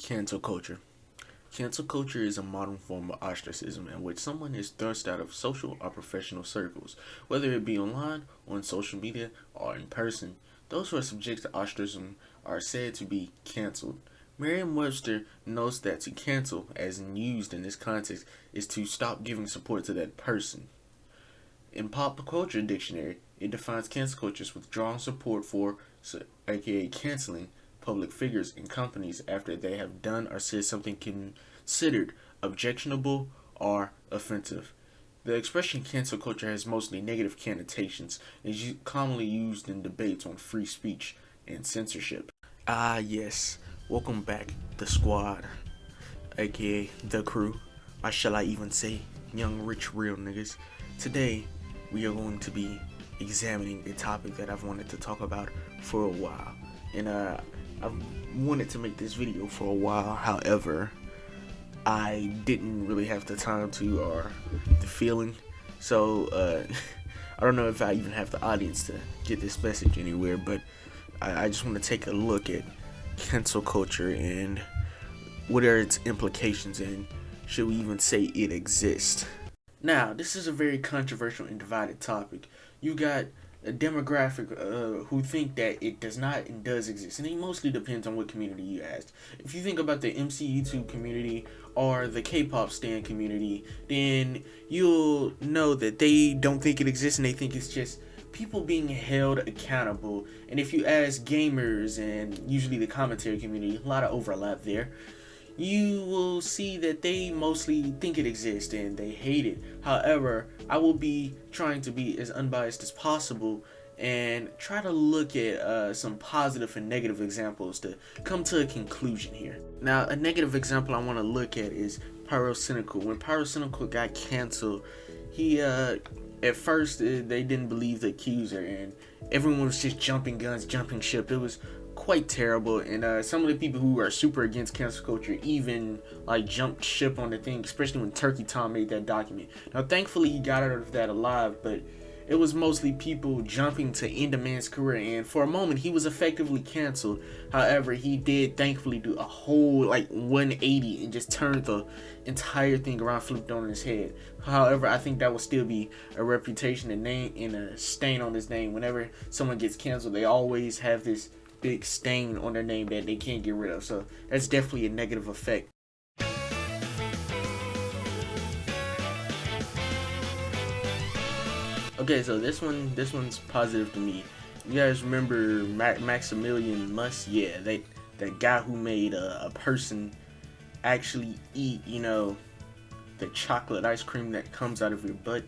Cancel culture. Cancel culture is a modern form of ostracism in which someone is thrust out of social or professional circles, whether it be online, on social media, or in person. Those who are subject to ostracism are said to be canceled. Merriam-Webster notes that to cancel, as in used in this context, is to stop giving support to that person. In Pop Culture Dictionary, it defines cancel culture as withdrawing support for, aka canceling, public figures and companies after they have done or said something considered objectionable or offensive. The expression cancel culture has mostly negative connotations and is commonly used in debates on free speech and censorship. Ah, yes. Welcome back, the squad, aka the crew. Or shall I even say, young, rich, real niggas. Today, we are going to be examining a topic that I've wanted to talk about for a while. And I've wanted to make this video for a while. However, I didn't really have the time to or the feeling. So, I don't know if I even have the audience to get this message anywhere, but I just want to take a look at cancel culture and what are its implications, and should we even say it exists? Now, this is a very controversial and divided topic. You got a demographic who think that it does not and does exist, and it mostly depends on what community you ask. If you think about the MC YouTube community or the K-pop stan community, then you'll know that they don't think it exists, and they think it's just people being held accountable. And if you ask gamers and usually the commentary community, a lot of overlap there, you will see that they mostly think it exists and they hate it. However, I will be trying to be as unbiased as possible and try to look at some positive and negative examples to come to a conclusion here. Now, a negative example I want to look at is Pyrocynical. When Pyrocynical got canceled, he at first they didn't believe the accuser, and everyone was just jumping guns, jumping ship. It was quite terrible, and some of the people who are super against cancel culture even like jumped ship on the thing, especially when Turkey Tom made that document. Now, thankfully, he got out of that alive, but it was mostly people jumping to end a man's career, and for a moment he was effectively canceled. However, he did thankfully do a whole like 180 and just turned the entire thing around, flipped on his head. However, I think that will still be a reputation and name and a stain on his name. Whenever someone gets canceled, they always have this big stain on their name that they can't get rid of. So that's definitely a negative effect. Okay, so this one's positive to me. You guys remember Maximilian Musk? Yeah, that guy who made a person actually eat, the chocolate ice cream that comes out of your butt.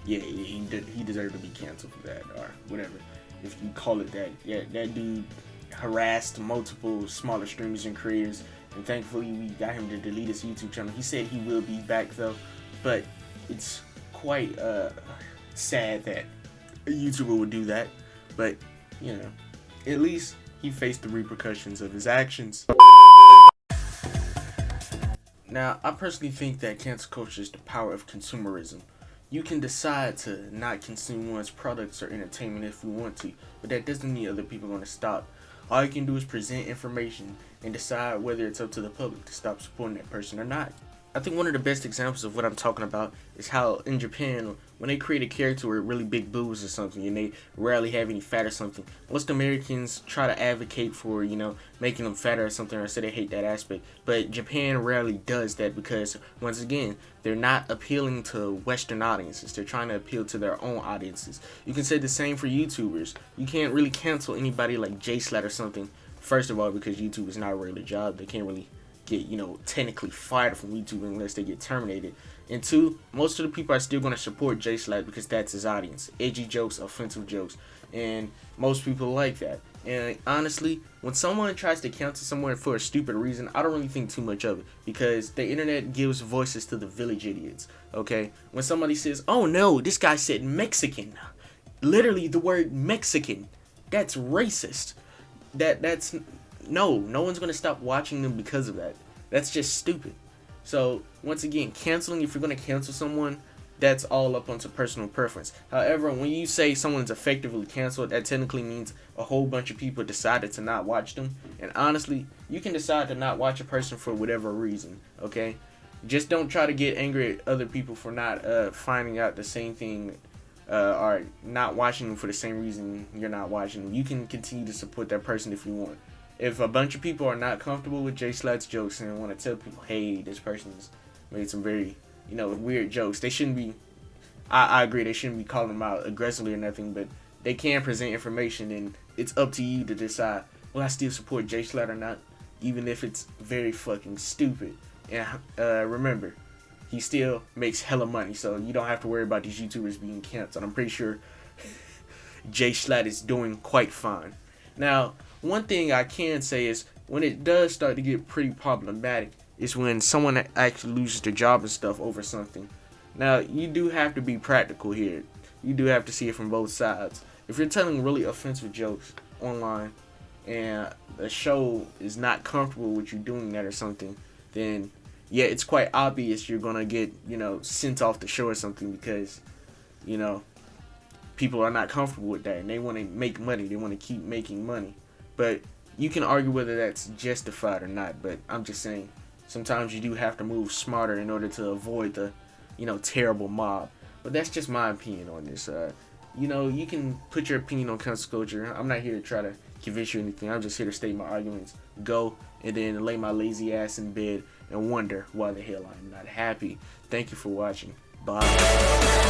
Yeah, he deserved to be canceled for that, or whatever, if you call it that. Yeah, that dude harassed multiple smaller streamers and creators, and thankfully we got him to delete his YouTube channel. He said he will be back though, but it's quite sad that a YouTuber would do that. But at least he faced the repercussions of his actions. Now, I personally think that cancel culture is the power of consumerism. You can decide to not consume one's products or entertainment if you want to, but that doesn't mean other people are going to stop. All you can do is present information and decide whether it's up to the public to stop supporting that person or not. I think one of the best examples of what I'm talking about is how in Japan, when they create a character with really big boobs or something, and they rarely have any fat or something, most Americans try to advocate for, making them fatter or something, or say they hate that aspect. But Japan rarely does that because, once again, they're not appealing to Western audiences. They're trying to appeal to their own audiences. You can say the same for YouTubers. You can't really cancel anybody like J-Slat or something, first of all, because YouTube is not a regular job. They can't really get technically fired from YouTube unless they get terminated. And two, most of the people are still going to support J-Slat because that's his audience. Edgy jokes, offensive jokes, and most people like that. And honestly, when someone tries to cancel someone for a stupid reason, I don't really think too much of it, because the internet gives voices to the village idiots. Okay, when somebody says, "Oh no, this guy said Mexican," literally the word Mexican, that's racist. That's no one's gonna stop watching them because of that. That's just stupid. So once again, canceling, if you're gonna cancel someone, that's all up onto personal preference. However, when you say someone's effectively canceled, that technically means a whole bunch of people decided to not watch them. And honestly, you can decide to not watch a person for whatever reason, okay? Just don't try to get angry at other people for not finding out the same thing or not watching them for the same reason you're not watching them. You can continue to support that person if you want. If a bunch of people are not comfortable with Jay Slat's jokes and want to tell people, hey, this person's made some very, weird jokes, they shouldn't be, I agree, they shouldn't be calling them out aggressively or nothing, but they can present information, and it's up to you to decide, will I still support Jay Slat or not, even if it's very fucking stupid. And remember, he still makes hella money, so you don't have to worry about these YouTubers being canceled. I'm pretty sure Jay Slat is doing quite fine. Now, one thing I can say is when it does start to get pretty problematic is when someone actually loses their job and stuff over something. Now, you do have to be practical here. You do have to see it from both sides. If you're telling really offensive jokes online and the show is not comfortable with you doing that or something, then yeah, it's quite obvious you're gonna get, sent off the show or something because, people are not comfortable with that and they want to make money. They want to keep making money. But you can argue whether that's justified or not. But I'm just saying, sometimes you do have to move smarter in order to avoid the, terrible mob. But that's just my opinion on this. You can put your opinion on cancel culture. I'm not here to try to convince you anything. I'm just here to state my arguments. Go and then lay my lazy ass in bed and wonder why the hell I'm not happy. Thank you for watching. Bye.